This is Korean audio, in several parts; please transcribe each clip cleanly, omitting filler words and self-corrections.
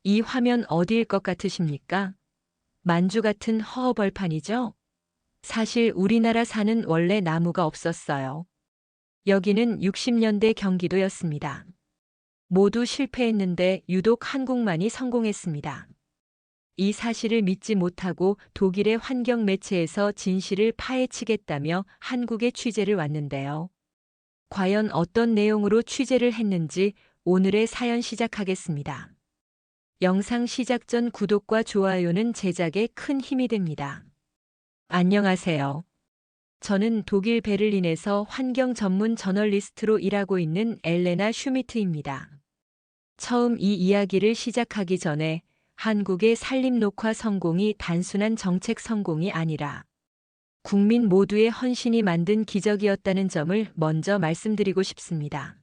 이 화면 어디일 것 같으십니까? 만주 같은 허허벌판이죠? 사실 우리나라 산은 원래 나무가 없었어요. 여기는 60년대 경기도였습니다. 모두 실패했는데 유독 한국만이 성공했습니다. 이 사실을 믿지 못하고 독일의 환경 매체에서 진실을 파헤치겠다며 한국에 취재를 왔는데요. 과연 어떤 내용으로 취재를 했는지 오늘의 사연 시작하겠습니다. 영상 시작 전 구독과 좋아요는 제작에 큰 힘이 됩니다. 안녕하세요. 저는 독일 베를린에서 환경 전문 저널리스트로 일하고 있는 엘레나 슈미트입니다. 처음 이 이야기를 시작하기 전에 한국의 산림 녹화 성공이 단순한 정책 성공이 아니라 국민 모두의 헌신이 만든 기적이었다는 점을 먼저 말씀드리고 싶습니다.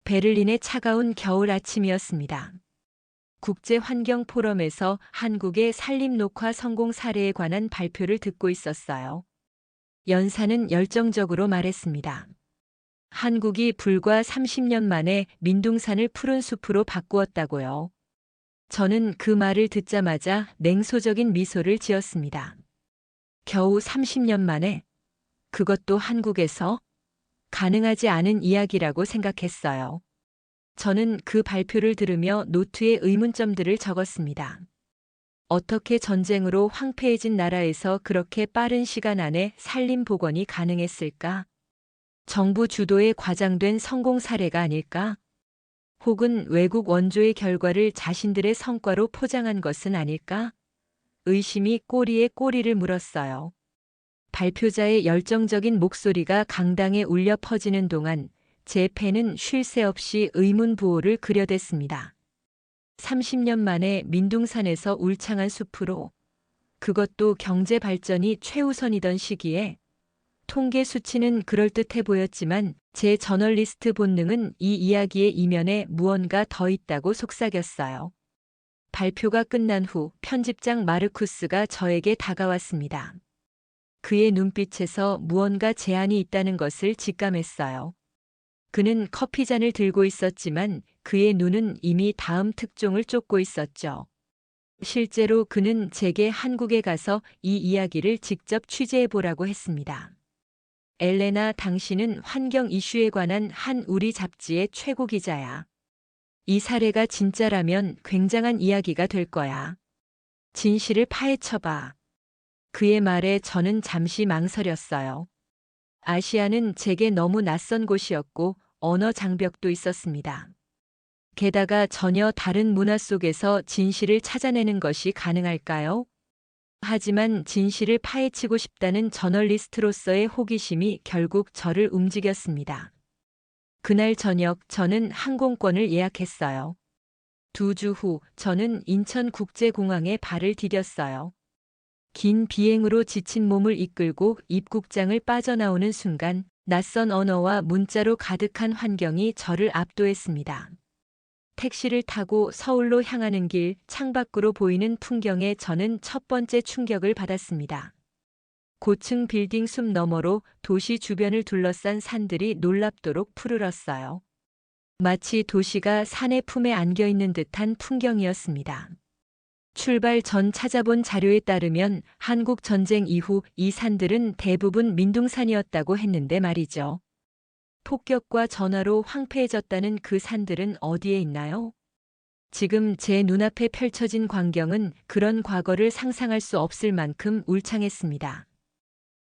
베를린의 차가운 겨울 아침이었습니다. 국제환경포럼에서 한국의 산림 녹화 성공 사례에 관한 발표를 듣고 있었어요. 연사는 열정적으로 말했습니다. 한국이 불과 30년 만에 민둥산을 푸른 숲으로 바꾸었다고요. 저는 그 말을 듣자마자 냉소적인 미소를 지었습니다. 겨우 30년 만에? 그것도 한국에서? 가능하지 않은 이야기라고 생각했어요. 저는 그 발표를 들으며 노트에 의문점들을 적었습니다. 어떻게 전쟁으로 황폐해진 나라에서 그렇게 빠른 시간 안에 산림 복원이 가능했을까? 정부 주도에 과장된 성공 사례가 아닐까? 혹은 외국 원조의 결과를 자신들의 성과로 포장한 것은 아닐까? 의심이 꼬리에 꼬리를 물었어요. 발표자의 열정적인 목소리가 강당에 울려 퍼지는 동안 제 펜은 쉴 새 없이 의문 부호를 그려댔습니다. 30년 만에 민둥산에서 울창한 숲으로, 그것도 경제 발전이 최우선이던 시기에. 통계 수치는 그럴듯해 보였지만 제 저널리스트 본능은 이 이야기의 이면에 무언가 더 있다고 속삭였어요. 발표가 끝난 후 편집장 마르쿠스가 저에게 다가왔습니다. 그의 눈빛에서 무언가 제한이 있다는 것을 직감했어요. 그는 커피잔을 들고 있었지만 그의 눈은 이미 다음 특종을 쫓고 있었죠. 실제로 그는 제게 한국에 가서 이 이야기를 직접 취재해보라고 했습니다. 엘레나, 당신은 환경 이슈에 관한 한 우리 잡지의 최고 기자야. 이 사례가 진짜라면 굉장한 이야기가 될 거야. 진실을 파헤쳐봐. 그의 말에 저는 잠시 망설였어요. 아시아는 제게 너무 낯선 곳이었고 언어 장벽도 있었습니다. 게다가 전혀 다른 문화 속에서 진실을 찾아내는 것이 가능할까요? 하지만 진실을 파헤치고 싶다는 저널리스트로서의 호기심이 결국 저를 움직였습니다. 그날 저녁 저는 항공권을 예약했어요. 2주 후 저는 인천국제공항에 발을 디뎠어요. 긴 비행으로 지친 몸을 이끌고 입국장을 빠져나오는 순간 낯선 언어와 문자로 가득한 환경이 저를 압도했습니다. 택시를 타고 서울로 향하는 길 창밖으로 보이는 풍경에 저는 첫 번째 충격을 받았습니다. 고층 빌딩 숲 너머로 도시 주변을 둘러싼 산들이 놀랍도록 푸르렀어요. 마치 도시가 산의 품에 안겨 있는 듯한 풍경이었습니다. 출발 전 찾아본 자료에 따르면 한국 전쟁 이후 이 산들은 대부분 민둥산이었다고 했는데 말이죠. 폭격과 전화로 황폐해졌다는 그 산들은 어디에 있나요? 지금 제 눈앞에 펼쳐진 광경은 그런 과거를 상상할 수 없을 만큼 울창했습니다.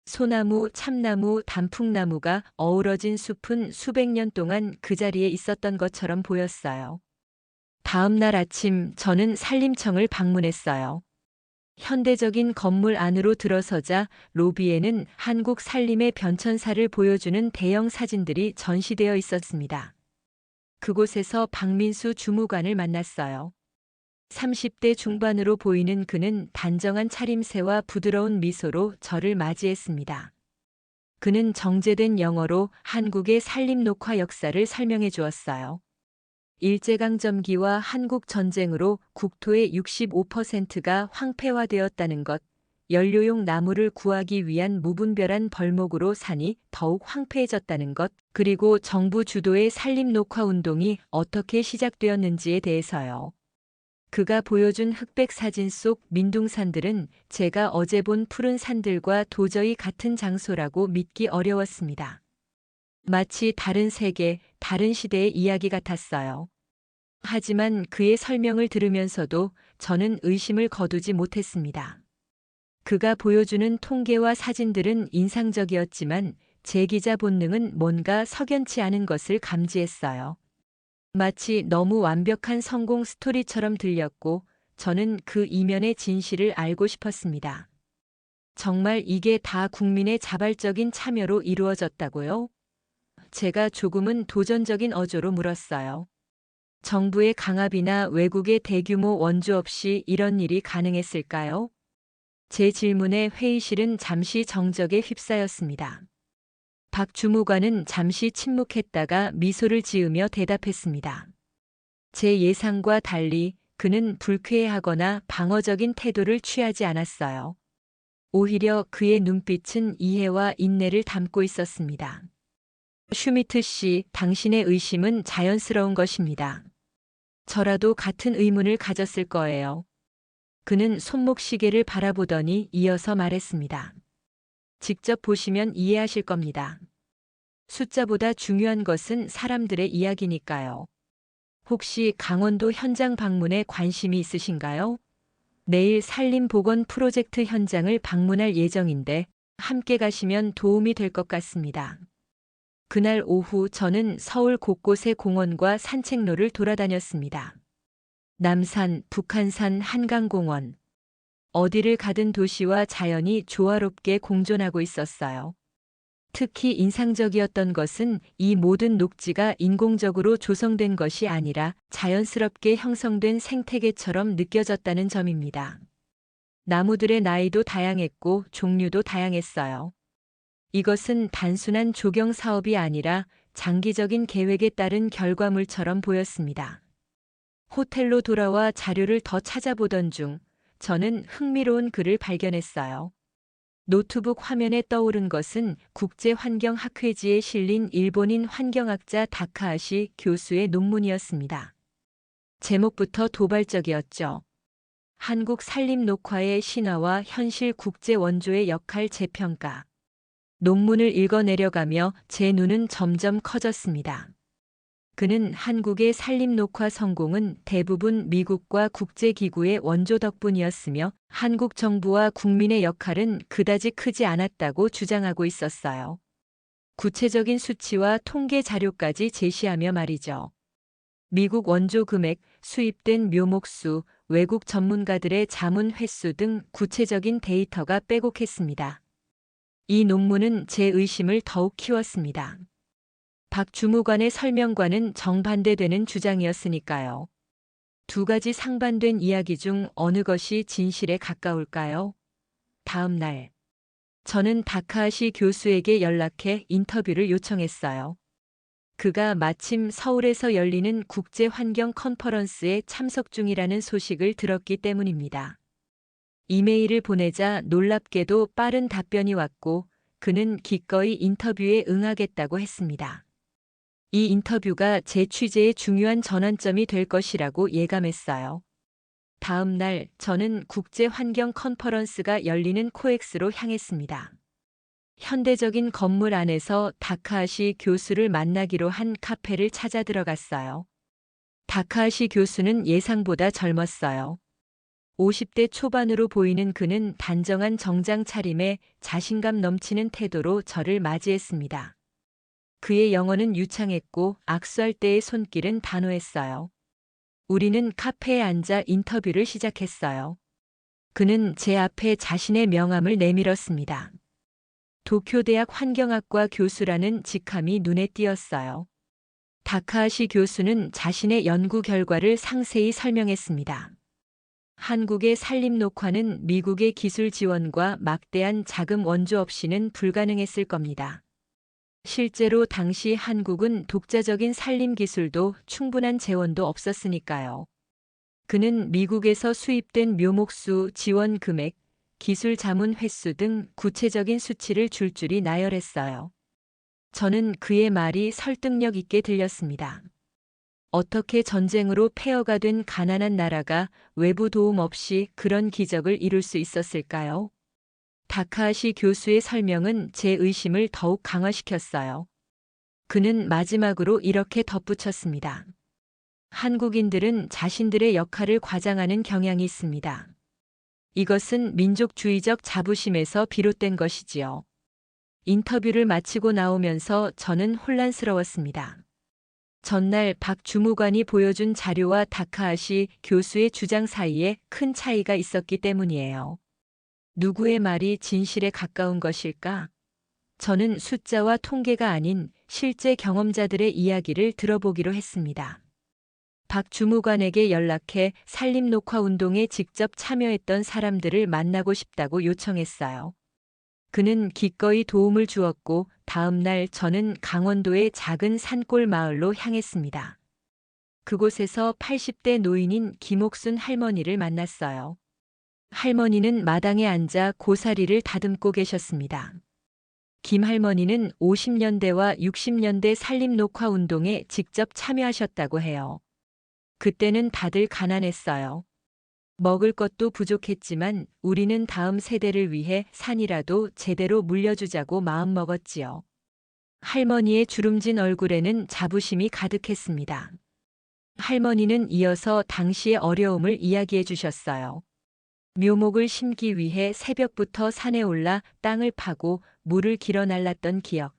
소나무, 참나무, 단풍나무가 어우러진 숲은 수백 년 동안 그 자리에 있었던 것처럼 보였어요. 다음 날 아침 저는 산림청을 방문했어요. 현대적인 건물 안으로 들어서자 로비에는 한국 산림의 변천사를 보여주는 대형 사진들이 전시되어 있었습니다. 그곳에서 박민수 주무관을 만났어요. 30대 중반으로 보이는 그는 단정한 차림새와 부드러운 미소로 저를 맞이했습니다. 그는 정제된 영어로 한국의 산림 녹화 역사를 설명해 주었어요. 일제강점기와 한국 전쟁으로 국토의 65%가 황폐화되었다는 것, 연료용 나무를 구하기 위한 무분별한 벌목으로 산이 더욱 황폐해졌다는 것, 그리고 정부 주도의 산림 녹화 운동이 어떻게 시작되었는지에 대해서요. 그가 보여준 흑백 사진 속 민둥산들은 제가 어제 본 푸른 산들과 도저히 같은 장소라고 믿기 어려웠습니다. 마치 다른 세계, 다른 시대의 이야기 같았어요. 하지만 그의 설명을 들으면서도 저는 의심을 거두지 못했습니다. 그가 보여주는 통계와 사진들은 인상적이었지만 제 기자 본능은 뭔가 석연치 않은 것을 감지했어요. 마치 너무 완벽한 성공 스토리처럼 들렸고 저는 그 이면의 진실을 알고 싶었습니다. 정말 이게 다 국민의 자발적인 참여로 이루어졌다고요? 제가 조금은 도전적인 어조로 물었어요. 정부의 강압이나 외국의 대규모 원조 없이 이런 일이 가능했을까요? 제 질문에 회의실은 잠시 정적에 휩싸였습니다. 박 주무관은 잠시 침묵했다가 미소를 지으며 대답했습니다. 제 예상과 달리 그는 불쾌해하거나 방어적인 태도를 취하지 않았어요. 오히려 그의 눈빛은 이해와 인내를 담고 있었습니다. 슈미트 씨, 당신의 의심은 자연스러운 것입니다. 저라도 같은 의문을 가졌을 거예요. 그는 손목시계를 바라보더니 이어서 말했습니다. 직접 보시면 이해하실 겁니다. 숫자보다 중요한 것은 사람들의 이야기니까요. 혹시 강원도 현장 방문에 관심이 있으신가요? 내일 산림보건 프로젝트 현장을 방문할 예정인데 함께 가시면 도움이 될 것 같습니다. 그날 오후 저는 서울 곳곳의 공원과 산책로를 돌아다녔습니다. 남산, 북한산, 한강공원. 어디를 가든 도시와 자연이 조화롭게 공존하고 있었어요. 특히 인상적이었던 것은 이 모든 녹지가 인공적으로 조성된 것이 아니라 자연스럽게 형성된 생태계처럼 느껴졌다는 점입니다. 나무들의 나이도 다양했고 종류도 다양했어요. 이것은 단순한 조경 사업이 아니라 장기적인 계획에 따른 결과물처럼 보였습니다. 호텔로 돌아와 자료를 더 찾아보던 중 저는 흥미로운 글을 발견했어요. 노트북 화면에 떠오른 것은 국제환경학회지에 실린 일본인 환경학자 다카하시 교수의 논문이었습니다. 제목부터 도발적이었죠. 한국 산림녹화의 신화와 현실 국제 원조의 역할 재평가. 논문을 읽어내려가며 제 눈은 점점 커졌습니다. 그는 한국의 산림녹화 성공은 대부분 미국과 국제기구의 원조 덕분이었으며 한국 정부와 국민의 역할은 그다지 크지 않았다고 주장하고 있었어요. 구체적인 수치와 통계 자료까지 제시하며 말이죠. 미국 원조 금액, 수입된 묘목수, 외국 전문가들의 자문 횟수 등 구체적인 데이터가 빼곡했습니다. 이 논문은 제 의심을 더욱 키웠습니다. 박 주무관의 설명과는 정반대되는 주장이었으니까요. 두 가지 상반된 이야기 중 어느 것이 진실에 가까울까요? 다음 날, 저는 다카하시 교수에게 연락해 인터뷰를 요청했어요. 그가 마침 서울에서 열리는 국제환경 컨퍼런스에 참석 중이라는 소식을 들었기 때문입니다. 이메일을 보내자 놀랍게도 빠른 답변이 왔고 그는 기꺼이 인터뷰에 응하겠다고 했습니다. 이 인터뷰가 제 취재의 중요한 전환점이 될 것이라고 예감했어요. 다음 날 저는 국제환경 컨퍼런스가 열리는 코엑스로 향했습니다. 현대적인 건물 안에서 다카하시 교수를 만나기로 한 카페를 찾아 들어갔어요. 다카하시 교수는 예상보다 젊었어요. 50대 초반으로 보이는 그는 단정한 정장 차림에 자신감 넘치는 태도로 저를 맞이했습니다. 그의 영어는 유창했고 악수할 때의 손길은 단호했어요. 우리는 카페에 앉아 인터뷰를 시작했어요. 그는 제 앞에 자신의 명함을 내밀었습니다. 도쿄대학 환경학과 교수라는 직함이 눈에 띄었어요. 다카하시 교수는 자신의 연구 결과를 상세히 설명했습니다. 한국의 산림녹화는 미국의 기술 지원과 막대한 자금 원조 없이는 불가능했을 겁니다. 실제로 당시 한국은 독자적인 산림 기술도 충분한 재원도 없었으니까요. 그는 미국에서 수입된 묘목수 지원 금액, 기술 자문 횟수 등 구체적인 수치를 줄줄이 나열했어요. 저는 그의 말이 설득력 있게 들렸습니다. 어떻게 전쟁으로 폐허가 된 가난한 나라가 외부 도움 없이 그런 기적을 이룰 수 있었을까요? 다카하시 교수의 설명은 제 의심을 더욱 강화시켰어요. 그는 마지막으로 이렇게 덧붙였습니다. 한국인들은 자신들의 역할을 과장하는 경향이 있습니다. 이것은 민족주의적 자부심에서 비롯된 것이지요. 인터뷰를 마치고 나오면서 저는 혼란스러웠습니다. 전날 박 주무관이 보여준 자료와 다카하시 교수의 주장 사이에 큰 차이가 있었기 때문이에요. 누구의 말이 진실에 가까운 것일까? 저는 숫자와 통계가 아닌 실제 경험자들의 이야기를 들어보기로 했습니다. 박 주무관에게 연락해 산림녹화 운동에 직접 참여했던 사람들을 만나고 싶다고 요청했어요. 그는 기꺼이 도움을 주었고 다음 날 저는 강원도의 작은 산골 마을로 향했습니다. 그곳에서 80대 노인인 김옥순 할머니를 만났어요. 할머니는 마당에 앉아 고사리를 다듬고 계셨습니다. 김 할머니는 50년대와 60년대 산림녹화 운동에 직접 참여하셨다고 해요. 그때는 다들 가난했어요. 먹을 것도 부족했지만 우리는 다음 세대를 위해 산이라도 제대로 물려주자고 마음먹었지요. 할머니의 주름진 얼굴에는 자부심이 가득했습니다. 할머니는 이어서 당시의 어려움을 이야기해 주셨어요. 묘목을 심기 위해 새벽부터 산에 올라 땅을 파고 물을 길어 날랐던 기억.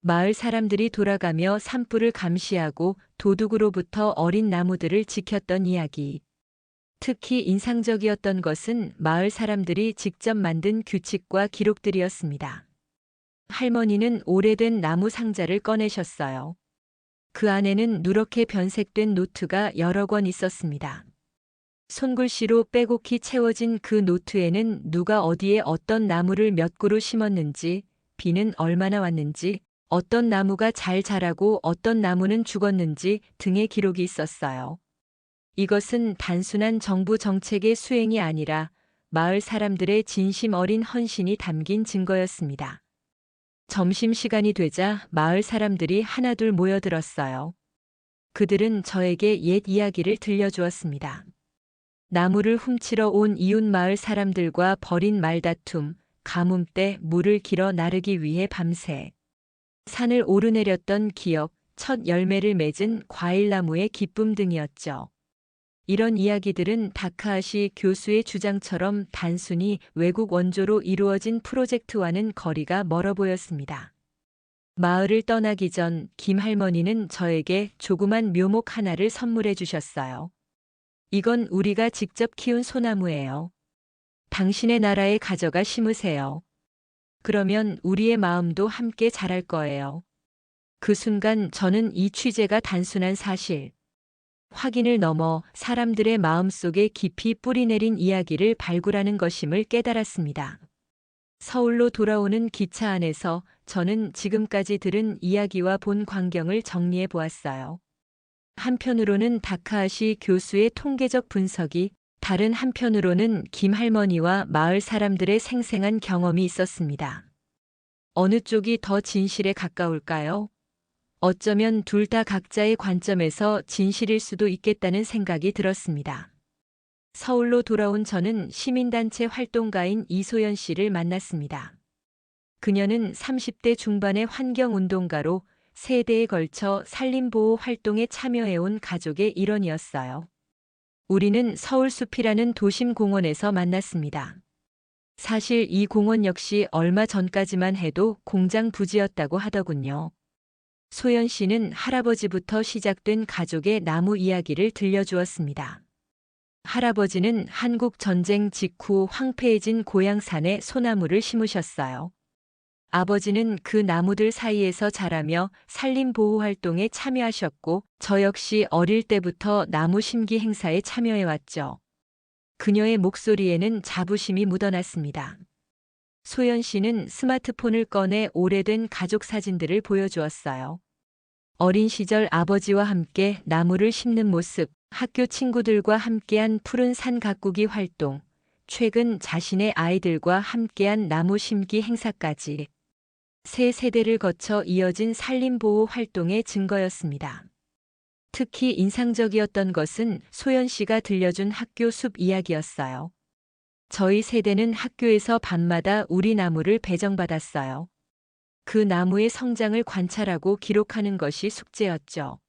마을 사람들이 돌아가며 산불을 감시하고 도둑으로부터 어린 나무들을 지켰던 이야기. 특히 인상적이었던 것은 마을 사람들이 직접 만든 규칙과 기록들이었습니다. 할머니는 오래된 나무 상자를 꺼내셨어요. 그 안에는 누렇게 변색된 노트가 여러 권 있었습니다. 손글씨로 빼곡히 채워진 그 노트에는 누가 어디에 어떤 나무를 몇 그루 심었는지, 비는 얼마나 왔는지, 어떤 나무가 잘 자라고 어떤 나무는 죽었는지 등의 기록이 있었어요. 이것은 단순한 정부 정책의 수행이 아니라 마을 사람들의 진심 어린 헌신이 담긴 증거였습니다. 점심시간이 되자 마을 사람들이 하나둘 모여들었어요. 그들은 저에게 옛 이야기를 들려주었습니다. 나무를 훔치러 온 이웃 마을 사람들과 벌인 말다툼, 가뭄 때 물을 길어 나르기 위해 밤새 산을 오르내렸던 기억, 첫 열매를 맺은 과일나무의 기쁨 등이었죠. 이런 이야기들은 다카하시 교수의 주장처럼 단순히 외국 원조로 이루어진 프로젝트와는 거리가 멀어 보였습니다. 마을을 떠나기 전 김 할머니는 저에게 조그만 묘목 하나를 선물해 주셨어요. 이건 우리가 직접 키운 소나무예요. 당신의 나라에 가져가 심으세요. 그러면 우리의 마음도 함께 자랄 거예요. 그 순간 저는 이 취재가 단순한 사실, 확인을 넘어 사람들의 마음속에 깊이 뿌리내린 이야기를 발굴하는 것임을 깨달았습니다. 서울로 돌아오는 기차 안에서 저는 지금까지 들은 이야기와 본 광경을 정리해 보았어요. 한편으로는 다카하시 교수의 통계적 분석이, 다른 한편으로는 김 할머니와 마을 사람들의 생생한 경험이 있었습니다. 어느 쪽이 더 진실에 가까울까요? 어쩌면 둘 다 각자의 관점에서 진실일 수도 있겠다는 생각이 들었습니다. 서울로 돌아온 저는 시민단체 활동가인 이소연 씨를 만났습니다. 그녀는 30대 중반의 환경운동가로 세대에 걸쳐 산림보호 활동에 참여해온 가족의 일원이었어요. 우리는 서울숲이라는 도심 공원에서 만났습니다. 사실 이 공원 역시 얼마 전까지만 해도 공장 부지였다고 하더군요. 소연 씨는 할아버지부터 시작된 가족의 나무 이야기를 들려주었습니다. 할아버지는 한국 전쟁 직후 황폐해진 고향산에 소나무를 심으셨어요. 아버지는 그 나무들 사이에서 자라며 산림보호 활동에 참여하셨고, 저 역시 어릴 때부터 나무 심기 행사에 참여해왔죠. 그녀의 목소리에는 자부심이 묻어났습니다. 소연 씨는 스마트폰을 꺼내 오래된 가족 사진들을 보여주었어요. 어린 시절 아버지와 함께 나무를 심는 모습, 학교 친구들과 함께한 푸른 산 가꾸기 활동, 최근 자신의 아이들과 함께한 나무 심기 행사까지 세 세대를 거쳐 이어진 산림보호 활동의 증거였습니다. 특히 인상적이었던 것은 소연 씨가 들려준 학교 숲 이야기였어요. 저희 세대는 학교에서 밤마다 우리 나무를 배정받았어요. 그 나무의 성장을 관찰하고 기록하는 것이 숙제였죠.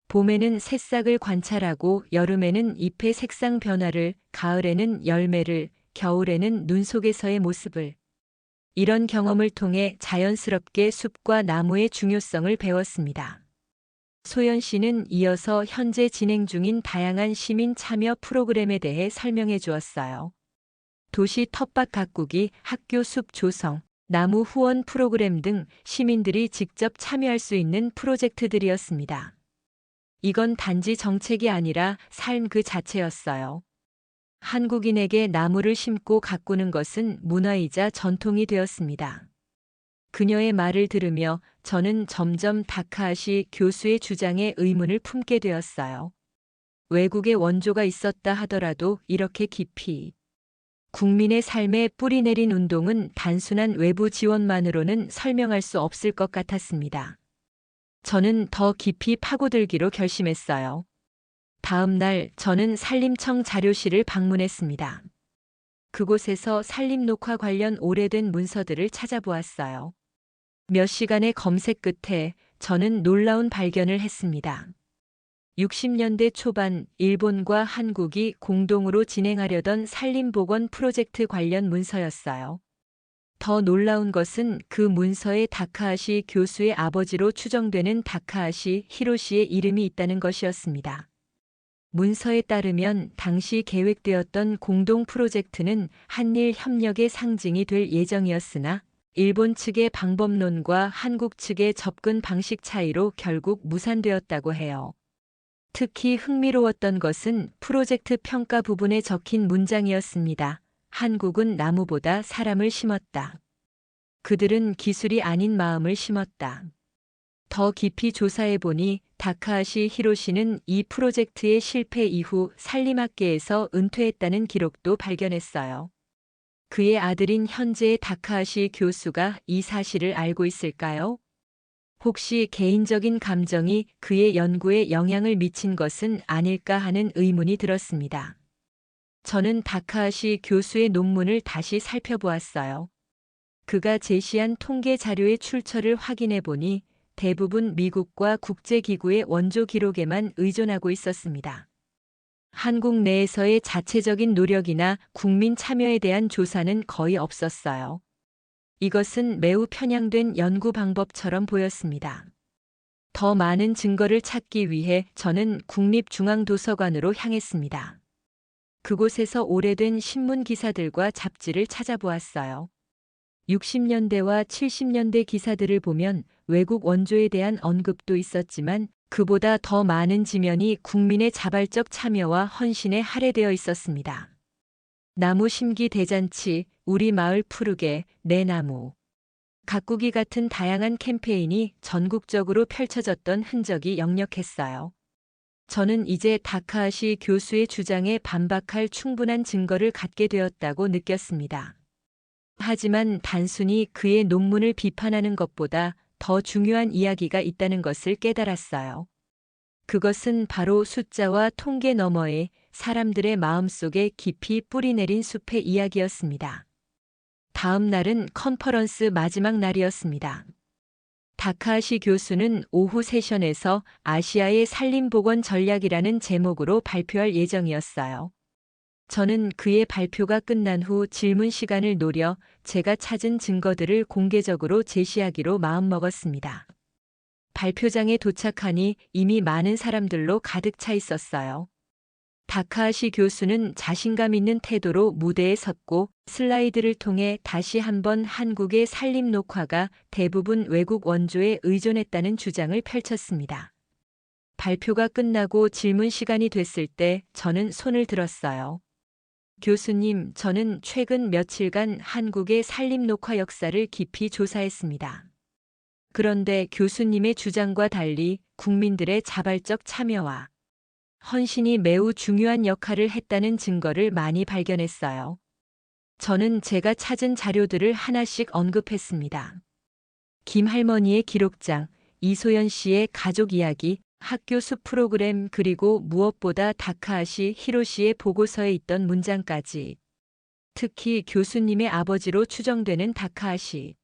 봄에는 새싹을 관찰하고 여름에는 잎의 색상 변화를, 가을에는 열매를, 겨울에는 눈 속에서의 모습을. 이런 경험을 통해 자연스럽게 숲과 나무의 중요성을 배웠습니다. 소연 씨는 이어서 현재 진행 중인 다양한 시민 참여 프로그램에 대해 설명해 주었어요. 도시 텃밭 가꾸기, 학교 숲 조성, 나무 후원 프로그램 등 시민들이 직접 참여할 수 있는 프로젝트들이었습니다. 이건 단지 정책이 아니라 삶 그 자체였어요. 한국인에게 나무를 심고 가꾸는 것은 문화이자 전통이 되었습니다. 그녀의 말을 들으며 저는 점점 다카하시 교수의 주장에 의문을 품게 되었어요. 외국에 원조가 있었다 하더라도 이렇게 깊이 국민의 삶에 뿌리 내린 운동은 단순한 외부 지원만으로는 설명할 수 없을 것 같았습니다. 저는 더 깊이 파고들기로 결심했어요. 다음 날 저는 산림청 자료실을 방문했습니다. 그곳에서 산림 녹화 관련 오래된 문서들을 찾아보았어요. 몇 시간의 검색 끝에 저는 놀라운 발견을 했습니다. 60년대 초반 일본과 한국이 공동으로 진행하려던 산림복원 프로젝트 관련 문서였어요. 더 놀라운 것은 그 문서에 다카하시 교수의 아버지로 추정되는 다카하시 히로시의 이름이 있다는 것이었습니다. 문서에 따르면 당시 계획되었던 공동 프로젝트는 한일 협력의 상징이 될 예정이었으나 일본 측의 방법론과 한국 측의 접근 방식 차이로 결국 무산되었다고 해요. 특히 흥미로웠던 것은 프로젝트 평가 부분에 적힌 문장이었습니다. 한국은 나무보다 사람을 심었다. 그들은 기술이 아닌 마음을 심었다. 더 깊이 조사해보니 다카하시 히로시는 이 프로젝트의 실패 이후 산림학계에서 은퇴했다는 기록도 발견했어요. 그의 아들인 현재의 다카하시 교수가 이 사실을 알고 있을까요? 혹시 개인적인 감정이 그의 연구에 영향을 미친 것은 아닐까 하는 의문이 들었습니다. 저는 다카하시 교수의 논문을 다시 살펴보았어요. 그가 제시한 통계 자료의 출처를 확인해 보니 대부분 미국과 국제기구의 원조 기록에만 의존하고 있었습니다. 한국 내에서의 자체적인 노력이나 국민 참여에 대한 조사는 거의 없었어요. 이것은 매우 편향된 연구 방법처럼 보였습니다. 더 많은 증거를 찾기 위해 저는 국립중앙도서관으로 향했습니다. 그곳에서 오래된 신문 기사들과 잡지를 찾아보았어요. 60년대와 70년대 기사들을 보면 외국 원조에 대한 언급도 있었지만 그보다 더 많은 지면이 국민의 자발적 참여와 헌신에 할애되어 있었습니다. 나무 심기 대잔치, 우리 마을 푸르게, 내 나무. 가꾸기 같은 다양한 캠페인이 전국적으로 펼쳐졌던 흔적이 역력했어요. 저는 이제 다카하시 교수의 주장에 반박할 충분한 증거를 갖게 되었다고 느꼈습니다. 하지만 단순히 그의 논문을 비판하는 것보다 더 중요한 이야기가 있다는 것을 깨달았어요. 그것은 바로 숫자와 통계 너머에 사람들의 마음속에 깊이 뿌리내린 숲의 이야기였습니다. 다음 날은 컨퍼런스 마지막 날이었습니다. 다카하시 교수는 오후 세션에서 아시아의 산림복원 전략이라는 제목으로 발표할 예정이었어요. 저는 그의 발표가 끝난 후 질문 시간을 노려 제가 찾은 증거들을 공개적으로 제시하기로 마음먹었습니다. 발표장에 도착하니 이미 많은 사람들로 가득 차 있었어요. 다카하시 교수는 자신감 있는 태도로 무대에 섰고 슬라이드를 통해 다시 한번 한국의 산림 녹화가 대부분 외국 원조에 의존했다는 주장을 펼쳤습니다. 발표가 끝나고 질문 시간이 됐을 때 저는 손을 들었어요. 교수님, 저는 최근 며칠간 한국의 산림 녹화 역사를 깊이 조사했습니다. 그런데 교수님의 주장과 달리 국민들의 자발적 참여와 헌신이 매우 중요한 역할을 했다는 증거를 많이 발견했어요. 저는 제가 찾은 자료들을 하나씩 언급했습니다. 김 할머니의 기록장, 이소연 씨의 가족 이야기, 학교 숲 프로그램 그리고 무엇보다 다카하시 히로시의 보고서에 있던 문장까지. 특히 교수님의 아버지로 추정되는 다카하시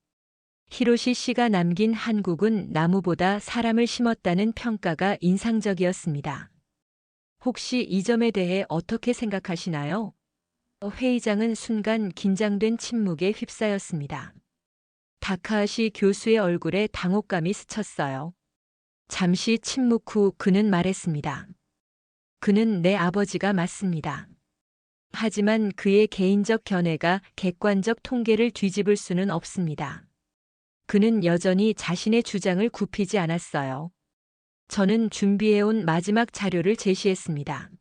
히로시 씨가 남긴 한국은 나무보다 사람을 심었다는 평가가 인상적이었습니다. 혹시 이 점에 대해 어떻게 생각하시나요? 회의장은 순간 긴장된 침묵에 휩싸였습니다. 다카하시 교수의 얼굴에 당혹감이 스쳤어요. 잠시 침묵 후 그는 말했습니다. 그는 내 아버지가 맞습니다. 하지만 그의 개인적 견해가 객관적 통계를 뒤집을 수는 없습니다. 그는 여전히 자신의 주장을 굽히지 않았어요. 저는 준비해온 마지막 자료를 제시했습니다.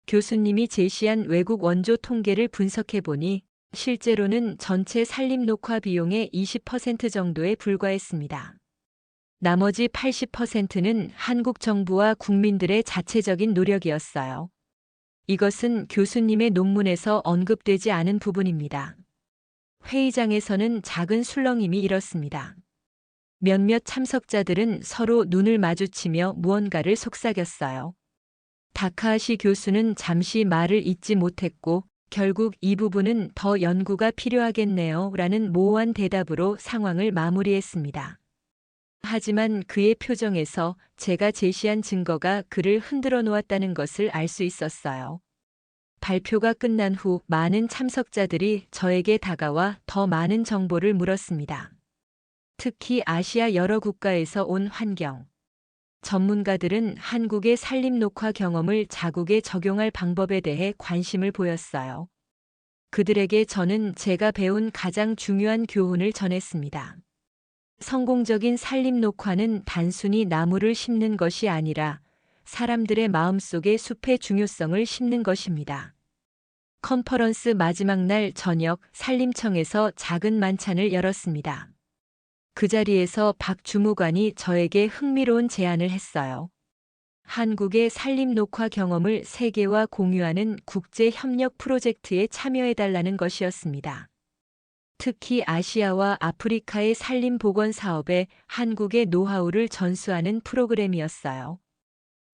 교수님이 제시한 외국 원조 통계를 분석해보니 실제로는 전체 산림 녹화 비용의 20% 정도에 불과했습니다. 나머지 80%는 한국 정부와 국민들의 자체적인 노력이었어요. 이것은 교수님의 논문에서 언급되지 않은 부분입니다. 회의장에서는 작은 술렁임이 일었습니다. 몇몇 참석자들은 서로 눈을 마주치며 무언가를 속삭였어요. 다카하시 교수는 잠시 말을 잇지 못했고 결국 이 부분은 더 연구가 필요하겠네요 라는 모호한 대답으로 상황을 마무리했습니다. 하지만 그의 표정에서 제가 제시한 증거가 그를 흔들어 놓았다는 것을 알 수 있었어요. 발표가 끝난 후 많은 참석자들이 저에게 다가와 더 많은 정보를 물었습니다. 특히 아시아 여러 국가에서 온 환경 전문가들은 한국의 산림 녹화 경험을 자국에 적용할 방법에 대해 관심을 보였어요. 그들에게 저는 제가 배운 가장 중요한 교훈을 전했습니다. 성공적인 산림 녹화는 단순히 나무를 심는 것이 아니라 사람들의 마음속에 숲의 중요성을 심는 것입니다. 컨퍼런스 마지막 날 저녁 산림청에서 작은 만찬을 열었습니다. 그 자리에서 박 주무관이 저에게 흥미로운 제안을 했어요. 한국의 산림 녹화 경험을 세계와 공유하는 국제 협력 프로젝트에 참여해달라는 것이었습니다. 특히 아시아와 아프리카의 산림 복원 사업에 한국의 노하우를 전수하는 프로그램이었어요.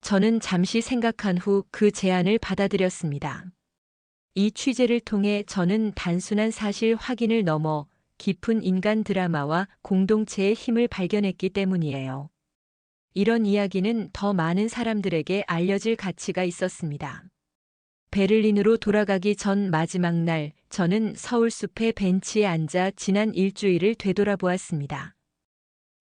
저는 잠시 생각한 후 그 제안을 받아들였습니다. 이 취재를 통해 저는 단순한 사실 확인을 넘어 깊은 인간 드라마와 공동체의 힘을 발견했기 때문이에요. 이런 이야기는 더 많은 사람들에게 알려질 가치가 있었습니다. 베를린으로 돌아가기 전 마지막 날, 저는 서울숲의 벤치에 앉아 지난 일주일을 되돌아보았습니다.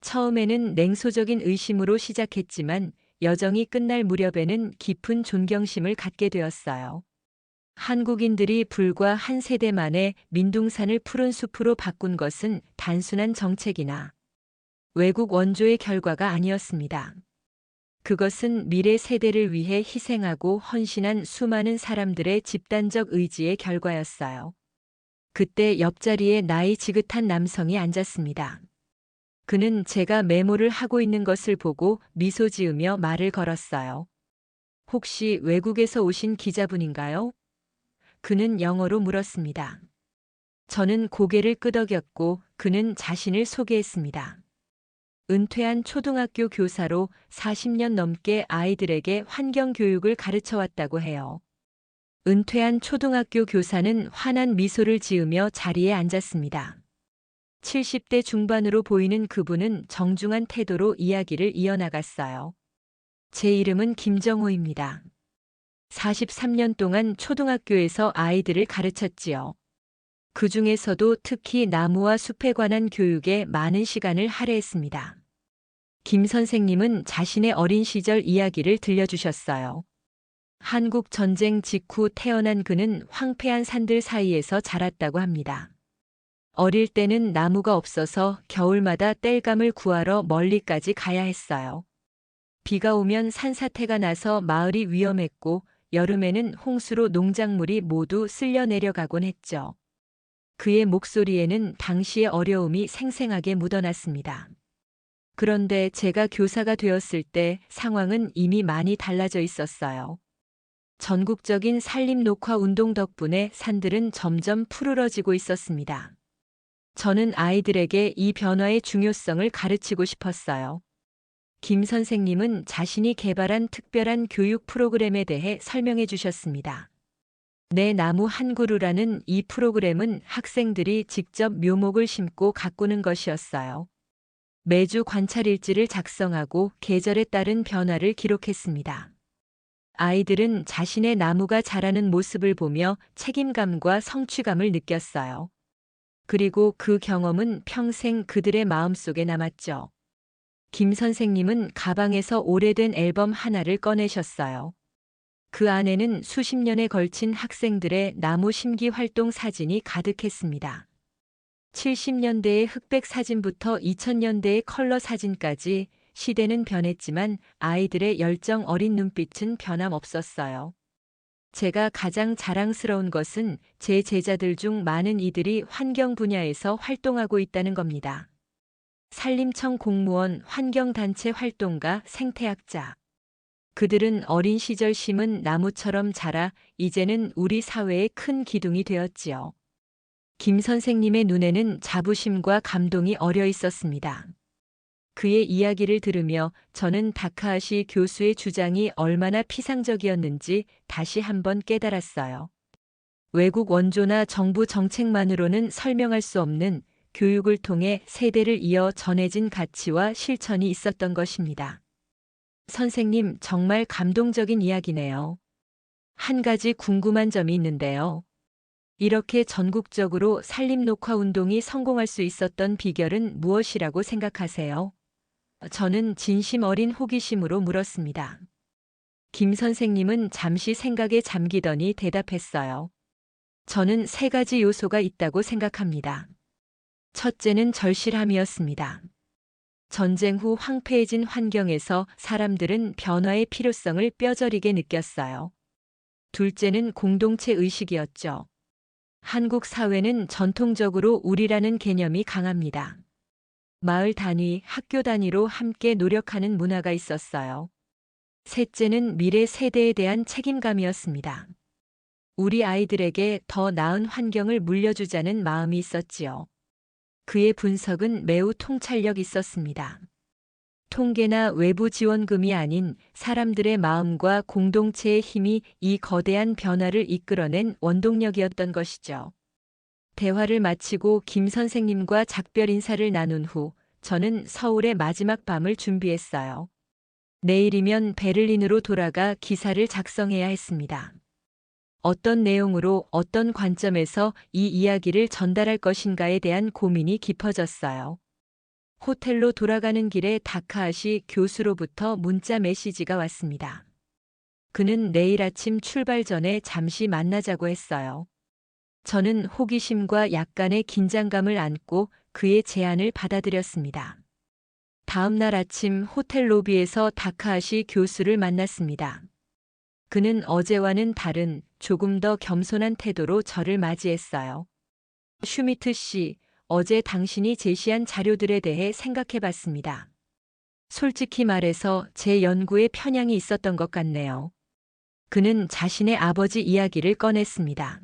처음에는 냉소적인 의심으로 시작했지만 여정이 끝날 무렵에는 깊은 존경심을 갖게 되었어요. 한국인들이 불과 한 세대 만에 민둥산을 푸른 숲으로 바꾼 것은 단순한 정책이나 외국 원조의 결과가 아니었습니다. 그것은 미래 세대를 위해 희생하고 헌신한 수많은 사람들의 집단적 의지의 결과였어요. 그때 옆자리에 나이 지긋한 남성이 앉았습니다. 그는 제가 메모를 하고 있는 것을 보고 미소 지으며 말을 걸었어요. 혹시 외국에서 오신 기자분인가요? 그는 영어로 물었습니다. 저는 고개를 끄덕였고 그는 자신을 소개했습니다. 은퇴한 초등학교 교사로 40년 넘게 아이들에게 환경 교육을 가르쳐 왔다고 해요. 은퇴한 초등학교 교사는 환한 미소를 지으며 자리에 앉았습니다. 70대 중반으로 보이는 그분은 정중한 태도로 이야기를 이어나갔어요. 제 이름은 김정호입니다. 43년 동안 초등학교에서 아이들을 가르쳤지요. 그 중에서도 특히 나무와 숲에 관한 교육에 많은 시간을 할애했습니다. 김 선생님은 자신의 어린 시절 이야기를 들려주셨어요. 한국 전쟁 직후 태어난 그는 황폐한 산들 사이에서 자랐다고 합니다. 어릴 때는 나무가 없어서 겨울마다 땔감을 구하러 멀리까지 가야 했어요. 비가 오면 산사태가 나서 마을이 위험했고 여름에는 홍수로 농작물이 모두 쓸려 내려가곤 했죠. 그의 목소리에는 당시의 어려움이 생생하게 묻어났습니다. 그런데 제가 교사가 되었을 때 상황은 이미 많이 달라져 있었어요. 전국적인 산림 녹화 운동 덕분에 산들은 점점 푸르러지고 있었습니다. 저는 아이들에게 이 변화의 중요성을 가르치고 싶었어요. 김 선생님은 자신이 개발한 특별한 교육 프로그램에 대해 설명해 주셨습니다. 내 나무 한 그루라는 이 프로그램은 학생들이 직접 묘목을 심고 가꾸는 것이었어요. 매주 관찰 일지를 작성하고 계절에 따른 변화를 기록했습니다. 아이들은 자신의 나무가 자라는 모습을 보며 책임감과 성취감을 느꼈어요. 그리고 그 경험은 평생 그들의 마음속에 남았죠. 김 선생님은 가방에서 오래된 앨범 하나를 꺼내셨어요. 그 안에는 수십 년에 걸친 학생들의 나무 심기 활동 사진이 가득했습니다. 70년대의 흑백 사진부터 2000년대의 컬러 사진까지 시대는 변했지만 아이들의 열정 어린 눈빛은 변함없었어요. 제가 가장 자랑스러운 것은 제 제자들 중 많은 이들이 환경 분야에서 활동하고 있다는 겁니다. 산림청 공무원, 환경단체 활동가, 생태학자. 그들은 어린 시절 심은 나무처럼 자라 이제는 우리 사회의 큰 기둥이 되었지요. 김 선생님의 눈에는 자부심과 감동이 어려 있었습니다. 그의 이야기를 들으며 저는 다카하시 교수의 주장이 얼마나 피상적이었는지 다시 한번 깨달았어요. 외국 원조나 정부 정책만으로는 설명할 수 없는 교육을 통해 세대를 이어 전해진 가치와 실천이 있었던 것입니다. 선생님, 정말 감동적인 이야기네요. 한 가지 궁금한 점이 있는데요. 이렇게 전국적으로 산림 녹화 운동이 성공할 수 있었던 비결은 무엇이라고 생각하세요? 저는 진심 어린 호기심으로 물었습니다. 김 선생님은 잠시 생각에 잠기더니 대답했어요. 저는 세 가지 요소가 있다고 생각합니다. 첫째는 절실함이었습니다. 전쟁 후 황폐해진 환경에서 사람들은 변화의 필요성을 뼈저리게 느꼈어요. 둘째는 공동체 의식이었죠. 한국 사회는 전통적으로 우리라는 개념이 강합니다. 마을 단위, 학교 단위로 함께 노력하는 문화가 있었어요. 셋째는 미래 세대에 대한 책임감이었습니다. 우리 아이들에게 더 나은 환경을 물려주자는 마음이 있었지요. 그의 분석은 매우 통찰력 있었습니다. 통계나 외부 지원금이 아닌 사람들의 마음과 공동체의 힘이 이 거대한 변화를 이끌어낸 원동력이었던 것이죠. 대화를 마치고 김 선생님과 작별 인사를 나눈 후 저는 서울의 마지막 밤을 준비했어요. 내일이면 베를린으로 돌아가 기사를 작성해야 했습니다. 어떤 내용으로 어떤 관점에서 이 이야기를 전달할 것인가에 대한 고민이 깊어졌어요. 호텔로 돌아가는 길에 다카하시 교수로부터 문자 메시지가 왔습니다. 그는 내일 아침 출발 전에 잠시 만나자고 했어요. 저는 호기심과 약간의 긴장감을 안고 그의 제안을 받아들였습니다. 다음 날 아침 호텔 로비에서 다카하시 교수를 만났습니다. 그는 어제와는 다른 조금 더 겸손한 태도로 저를 맞이했어요. 슈미트 씨, 어제 당신이 제시한 자료들에 대해 생각해 봤습니다. 솔직히 말해서 제 연구에 편향이 있었던 것 같네요. 그는 자신의 아버지 이야기를 꺼냈습니다.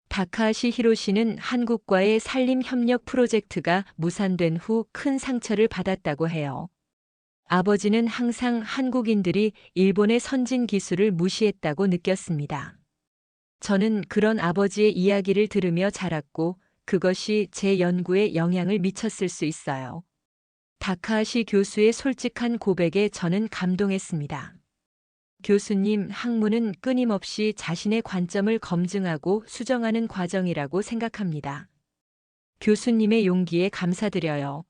다카하시 히로시는 한국과의 산림 협력 프로젝트가 무산된 후 큰 상처를 받았다고 해요. 아버지는 항상 한국인들이 일본의 선진 기술을 무시했다고 느꼈습니다. 저는 그런 아버지의 이야기를 들으며 자랐고 그것이 제 연구에 영향을 미쳤을 수 있어요. 다카하시 교수의 솔직한 고백에 저는 감동했습니다. 교수님, 학문은 끊임없이 자신의 관점을 검증하고 수정하는 과정이라고 생각합니다. 교수님의 용기에 감사드려요.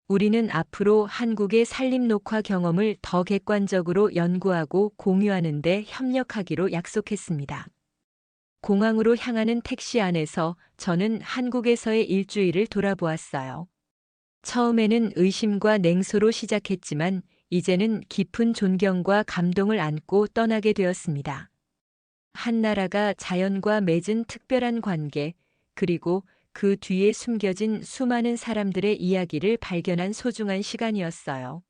우리는 앞으로 한국의 산림 녹화 경험을 더 객관적으로 연구하고 공유하는 데 협력하기로 약속했습니다. 공항으로 향하는 택시 안에서 저는 한국에서의 일주일을 돌아보았어요. 처음에는 의심과 냉소로 시작했지만 이제는 깊은 존경과 감동을 안고 떠나게 되었습니다. 한 나라가 자연과 맺은 특별한 관계, 그리고 그 뒤에 숨겨진 수많은 사람들의 이야기를 발견한 소중한 시간이었어요.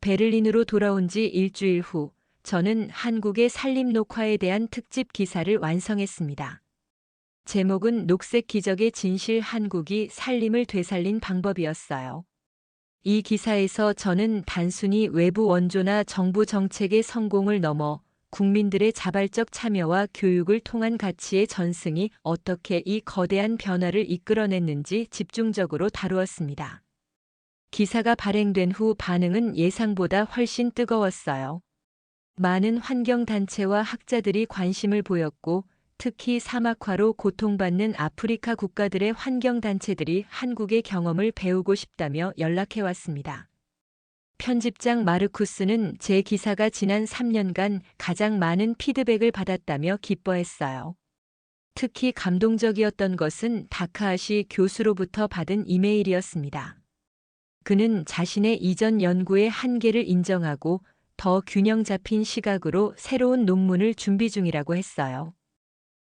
베를린으로 돌아온 지 일주일 후, 저는 한국의 산림 녹화에 대한 특집 기사를 완성했습니다. 제목은 녹색 기적의 진실, 한국이 산림을 되살린 방법이었어요. 이 기사에서 저는 단순히 외부 원조나 정부 정책의 성공을 넘어 국민들의 자발적 참여와 교육을 통한 가치의 전승이 어떻게 이 거대한 변화를 이끌어냈는지 집중적으로 다루었습니다. 기사가 발행된 후 반응은 예상보다 훨씬 뜨거웠어요. 많은 환경단체와 학자들이 관심을 보였고, 특히 사막화로 고통받는 아프리카 국가들의 환경단체들이 한국의 경험을 배우고 싶다며 연락해왔습니다. 편집장 마르쿠스는 제 기사가 지난 3년간 가장 많은 피드백을 받았다며 기뻐했어요. 특히 감동적이었던 것은 다카하시 교수로부터 받은 이메일이었습니다. 그는 자신의 이전 연구의 한계를 인정하고 더 균형 잡힌 시각으로 새로운 논문을 준비 중이라고 했어요.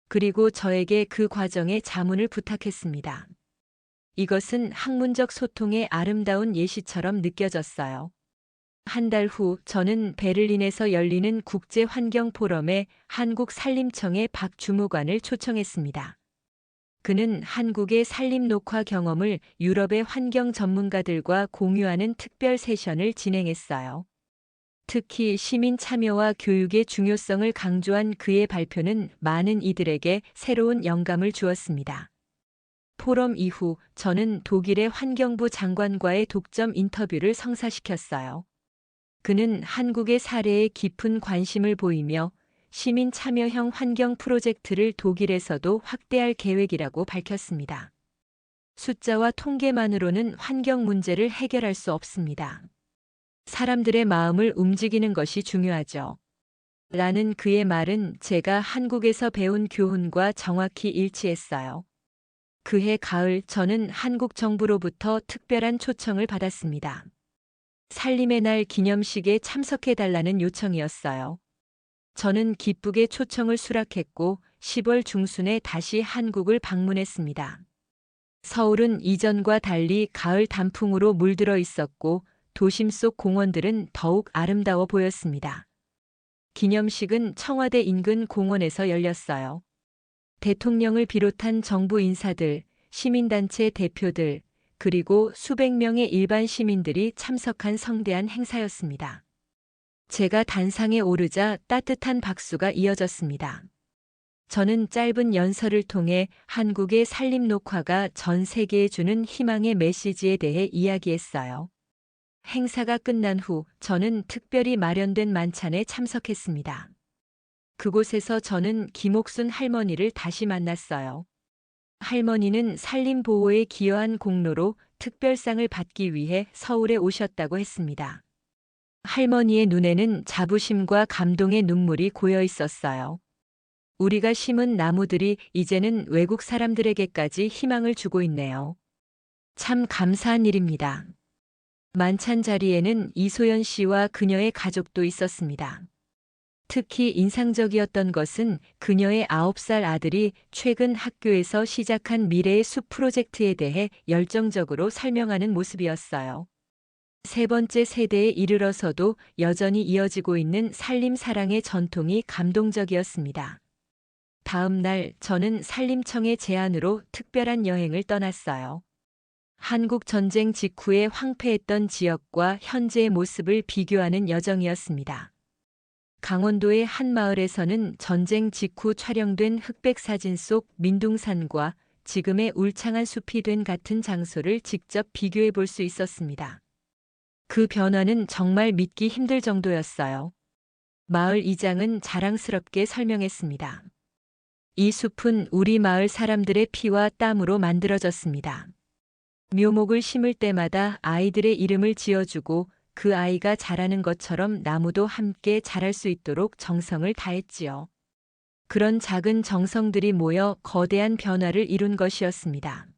그리고 저에게 그 과정의 자문을 부탁했습니다. 이것은 학문적 소통의 아름다운 예시처럼 느껴졌어요. 한 달 후 저는 베를린에서 열리는 국제환경포럼에 한국 산림청의 박 주무관을 초청했습니다. 그는 한국의 산림 녹화 경험을 유럽의 환경 전문가들과 공유하는 특별 세션을 진행했어요. 특히 시민 참여와 교육의 중요성을 강조한 그의 발표는 많은 이들에게 새로운 영감을 주었습니다. 포럼 이후 저는 독일의 환경부 장관과의 독점 인터뷰를 성사시켰어요. 그는 한국의 사례에 깊은 관심을 보이며 시민 참여형 환경 프로젝트를 독일에서도 확대할 계획이라고 밝혔습니다. 숫자와 통계만으로는 환경 문제를 해결할 수 없습니다. 사람들의 마음을 움직이는 것이 중요하죠. 라는 그의 말은 제가 한국에서 배운 교훈과 정확히 일치했어요. 그해 가을 저는 한국 정부로부터 특별한 초청을 받았습니다. 산림의 날 기념식에 참석해달라는 요청이었어요. 저는 기쁘게 초청을 수락했고 10월 중순에 다시 한국을 방문했습니다. 서울은 이전과 달리 가을 단풍으로 물들어 있었고 도심 속 공원들은 더욱 아름다워 보였습니다. 기념식은 청와대 인근 공원에서 열렸어요. 대통령을 비롯한 정부 인사들, 시민단체 대표들, 그리고 수백 명의 일반 시민들이 참석한 성대한 행사였습니다. 제가 단상에 오르자 따뜻한 박수가 이어졌습니다. 저는 짧은 연설을 통해 한국의 산림 녹화가 전 세계에 주는 희망의 메시지에 대해 이야기했어요. 행사가 끝난 후 저는 특별히 마련된 만찬에 참석했습니다. 그곳에서 저는 김옥순 할머니를 다시 만났어요. 할머니는 산림 보호에 기여한 공로로 특별상을 받기 위해 서울에 오셨다고 했습니다. 할머니의 눈에는 자부심과 감동의 눈물이 고여 있었어요. 우리가 심은 나무들이 이제는 외국 사람들에게까지 희망을 주고 있네요. 참 감사한 일입니다. 만찬 자리에는 이소연 씨와 그녀의 가족도 있었습니다. 특히 인상적이었던 것은 그녀의 9살 아들이 최근 학교에서 시작한 미래의 숲 프로젝트에 대해 열정적으로 설명하는 모습이었어요. 세 번째 세대에 이르러서도 여전히 이어지고 있는 산림 사랑의 전통이 감동적이었습니다. 다음 날 저는 산림청의 제안으로 특별한 여행을 떠났어요. 한국 전쟁 직후에 황폐했던 지역과 현재의 모습을 비교하는 여정이었습니다. 강원도의 한 마을에서는 전쟁 직후 촬영된 흑백 사진 속 민둥산과 지금의 울창한 숲이 된 같은 장소를 직접 비교해 볼 수 있었습니다. 그 변화는 정말 믿기 힘들 정도였어요. 마을 이장은 자랑스럽게 설명했습니다. 이 숲은 우리 마을 사람들의 피와 땀으로 만들어졌습니다. 묘목을 심을 때마다 아이들의 이름을 지어주고 그 아이가 자라는 것처럼 나무도 함께 자랄 수 있도록 정성을 다했지요. 그런 작은 정성들이 모여 거대한 변화를 이룬 것이었습니다.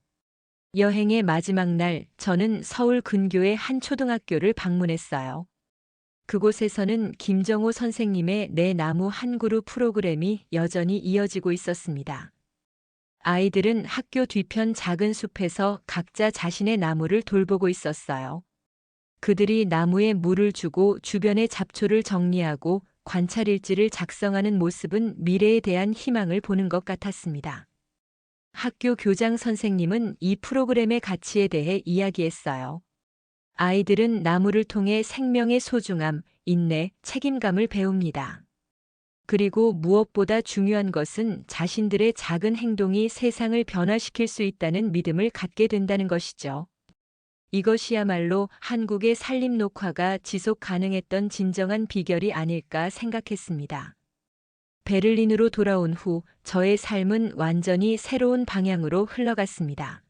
여행의 마지막 날 저는 서울 근교의 한 초등학교를 방문했어요. 그곳에서는 김정호 선생님의 내 나무 한 그루 프로그램이 여전히 이어지고 있었습니다. 아이들은 학교 뒤편 작은 숲에서 각자 자신의 나무를 돌보고 있었어요. 그들이 나무에 물을 주고 주변의 잡초를 정리하고 관찰일지를 작성하는 모습은 미래에 대한 희망을 보는 것 같았습니다. 학교 교장 선생님은 이 프로그램의 가치에 대해 이야기했어요. 아이들은 나무를 통해 생명의 소중함, 인내, 책임감을 배웁니다. 그리고 무엇보다 중요한 것은 자신들의 작은 행동이 세상을 변화시킬 수 있다는 믿음을 갖게 된다는 것이죠. 이것이야말로 한국의 산림 녹화가 지속 가능했던 진정한 비결이 아닐까 생각했습니다. 베를린으로 돌아온 후 저의 삶은 완전히 새로운 방향으로 흘러갔습니다.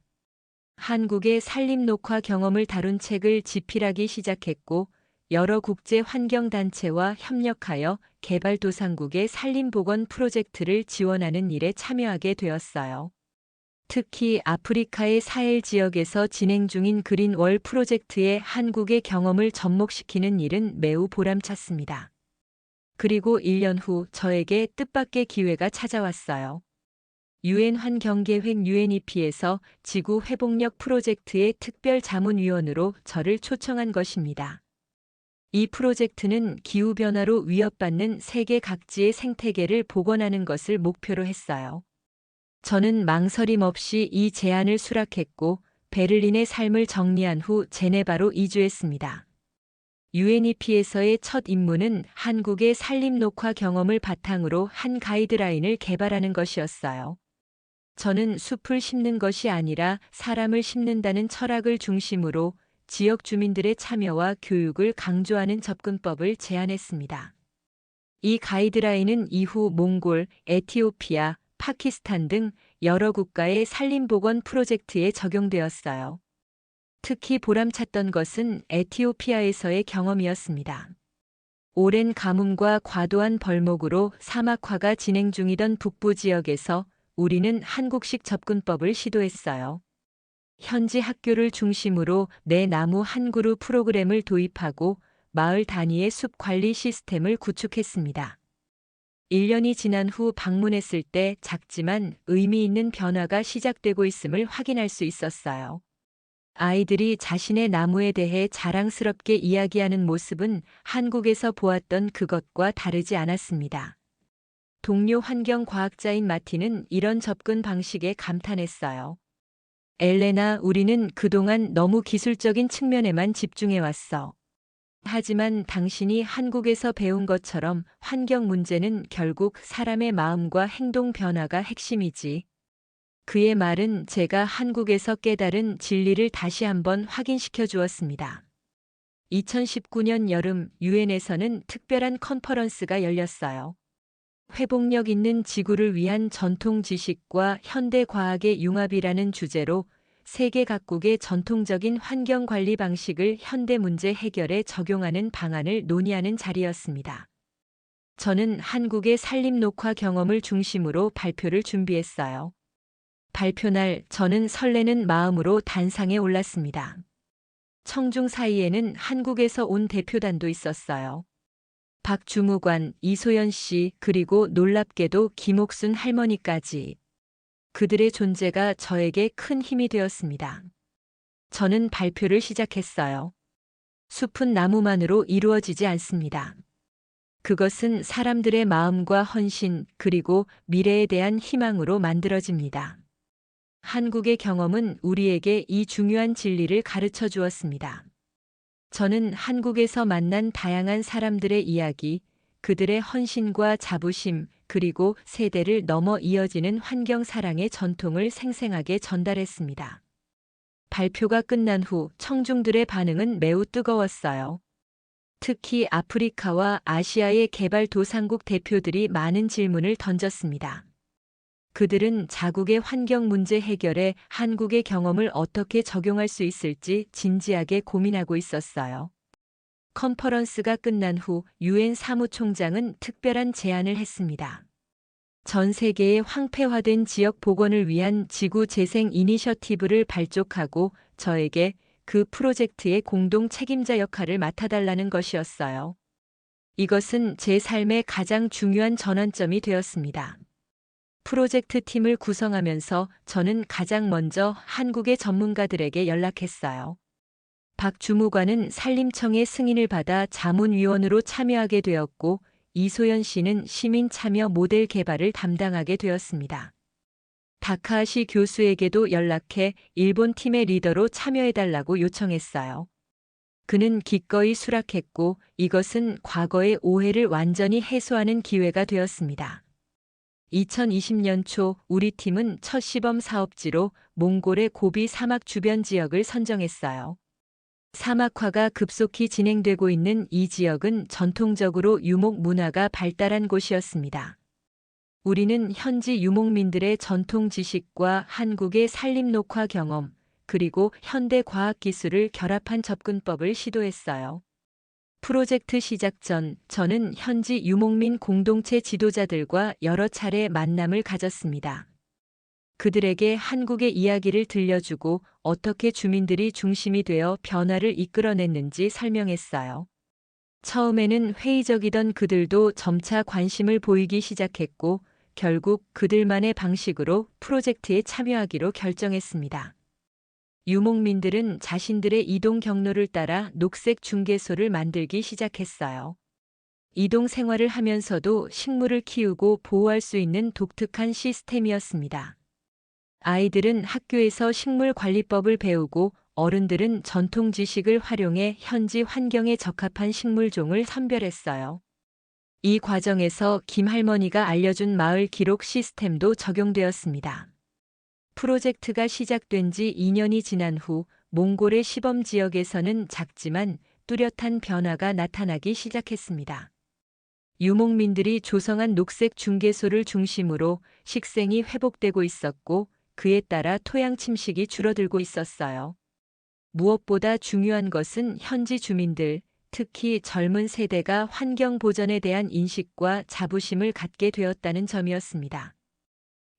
한국의 산림 녹화 경험을 다룬 책을 집필하기 시작했고, 여러 국제 환경단체와 협력하여 개발도상국의 산림복원 프로젝트를 지원하는 일에 참여하게 되었어요. 특히 아프리카의 사헬 지역에서 진행 중인 그린월 프로젝트에 한국의 경험을 접목시키는 일은 매우 보람찼습니다. 그리고 1년 후 저에게 뜻밖의 기회가 찾아왔어요. 유엔 환경계획 UNEP에서 지구 회복력 프로젝트의 특별 자문위원으로 저를 초청한 것입니다. 이 프로젝트는 기후변화로 위협받는 세계 각지의 생태계를 복원하는 것을 목표로 했어요. 저는 망설임 없이 이 제안을 수락했고, 베를린의 삶을 정리한 후 제네바로 이주했습니다. UNEP에서의 첫 임무는 한국의 산림 녹화 경험을 바탕으로 한 가이드라인을 개발하는 것이었어요. 저는 숲을 심는 것이 아니라 사람을 심는다는 철학을 중심으로 지역 주민들의 참여와 교육을 강조하는 접근법을 제안했습니다. 이 가이드라인은 이후 몽골, 에티오피아, 파키스탄 등 여러 국가의 산림복원 프로젝트에 적용되었어요. 특히 보람찼던 것은 에티오피아에서의 경험이었습니다. 오랜 가뭄과 과도한 벌목으로 사막화가 진행 중이던 북부 지역에서 우리는 한국식 접근법을 시도했어요. 현지 학교를 중심으로 내 나무 한 그루 프로그램을 도입하고 마을 단위의 숲 관리 시스템을 구축했습니다. 1년이 지난 후 방문했을 때 작지만 의미 있는 변화가 시작되고 있음을 확인할 수 있었어요. 아이들이 자신의 나무에 대해 자랑스럽게 이야기하는 모습은 한국에서 보았던 그것과 다르지 않았습니다. 동료 환경과학자인 마티는 이런 접근 방식에 감탄했어요. 엘레나, 우리는 그동안 너무 기술적인 측면에만 집중해왔어. 하지만 당신이 한국에서 배운 것처럼 환경 문제는 결국 사람의 마음과 행동 변화가 핵심이지. 그의 말은 제가 한국에서 깨달은 진리를 다시 한번 확인시켜 주었습니다. 2019년 여름 유엔에서는 특별한 컨퍼런스가 열렸어요. 회복력 있는 지구를 위한 전통 지식과 현대 과학의 융합이라는 주제로 세계 각국의 전통적인 환경 관리 방식을 현대 문제 해결에 적용하는 방안을 논의하는 자리였습니다. 저는 한국의 산림 녹화 경험을 중심으로 발표를 준비했어요. 발표날 저는 설레는 마음으로 단상에 올랐습니다. 청중 사이에는 한국에서 온 대표단도 있었어요. 박주무관, 이소연 씨, 그리고 놀랍게도 김옥순 할머니까지. 그들의 존재가 저에게 큰 힘이 되었습니다. 저는 발표를 시작했어요. 숲은 나무만으로 이루어지지 않습니다. 그것은 사람들의 마음과 헌신, 그리고 미래에 대한 희망으로 만들어집니다. 한국의 경험은 우리에게 이 중요한 진리를 가르쳐 주었습니다. 저는 한국에서 만난 다양한 사람들의 이야기, 그들의 헌신과 자부심, 그리고 세대를 넘어 이어지는 환경 사랑의 전통을 생생하게 전달했습니다. 발표가 끝난 후 청중들의 반응은 매우 뜨거웠어요. 특히 아프리카와 아시아의 개발도상국 대표들이 많은 질문을 던졌습니다. 그들은 자국의 환경 문제 해결에 한국의 경험을 어떻게 적용할 수 있을지 진지하게 고민하고 있었어요. 컨퍼런스가 끝난 후 유엔 사무총장은 특별한 제안을 했습니다. 전 세계의 황폐화된 지역 복원을 위한 지구 재생 이니셔티브를 발족하고 저에게 그 프로젝트의 공동 책임자 역할을 맡아달라는 것이었어요. 이것은 제 삶의 가장 중요한 전환점이 되었습니다. 프로젝트 팀을 구성하면서 저는 가장 먼저 한국의 전문가들에게 연락했어요. 박 주무관은 산림청의 승인을 받아 자문위원으로 참여하게 되었고, 이소연 씨는 시민 참여 모델 개발을 담당하게 되었습니다. 다카하시 교수에게도 연락해 일본 팀의 리더로 참여해달라고 요청했어요. 그는 기꺼이 수락했고 이것은 과거의 오해를 완전히 해소하는 기회가 되었습니다. 2020년 초 우리 팀은 첫 시범 사업지로 몽골의 고비 사막 주변 지역을 선정했어요. 사막화가 급속히 진행되고 있는 이 지역은 전통적으로 유목 문화가 발달한 곳이었습니다. 우리는 현지 유목민들의 전통 지식과 한국의 산림 녹화 경험, 그리고 현대 과학 기술을 결합한 접근법을 시도했어요. 프로젝트 시작 전 저는 현지 유목민 공동체 지도자들과 여러 차례 만남을 가졌습니다. 그들에게 한국의 이야기를 들려주고 어떻게 주민들이 중심이 되어 변화를 이끌어냈는지 설명했어요. 처음에는 회의적이던 그들도 점차 관심을 보이기 시작했고 결국 그들만의 방식으로 프로젝트에 참여하기로 결정했습니다. 유목민들은 자신들의 이동 경로를 따라 녹색 중개소를 만들기 시작했어요. 이동 생활을 하면서도 식물을 키우고 보호할 수 있는 독특한 시스템이었습니다. 아이들은 학교에서 식물 관리법을 배우고 어른들은 전통 지식을 활용해 현지 환경에 적합한 식물종을 선별했어요. 이 과정에서 김 할머니가 알려준 마을 기록 시스템도 적용되었습니다. 프로젝트가 시작된 지 2년이 지난 후 몽골의 시범 지역에서는 작지만 뚜렷한 변화가 나타나기 시작했습니다. 유목민들이 조성한 녹색 중개소를 중심으로 식생이 회복되고 있었고 그에 따라 토양 침식이 줄어들고 있었어요. 무엇보다 중요한 것은 현지 주민들, 특히 젊은 세대가 환경 보전에 대한 인식과 자부심을 갖게 되었다는 점이었습니다.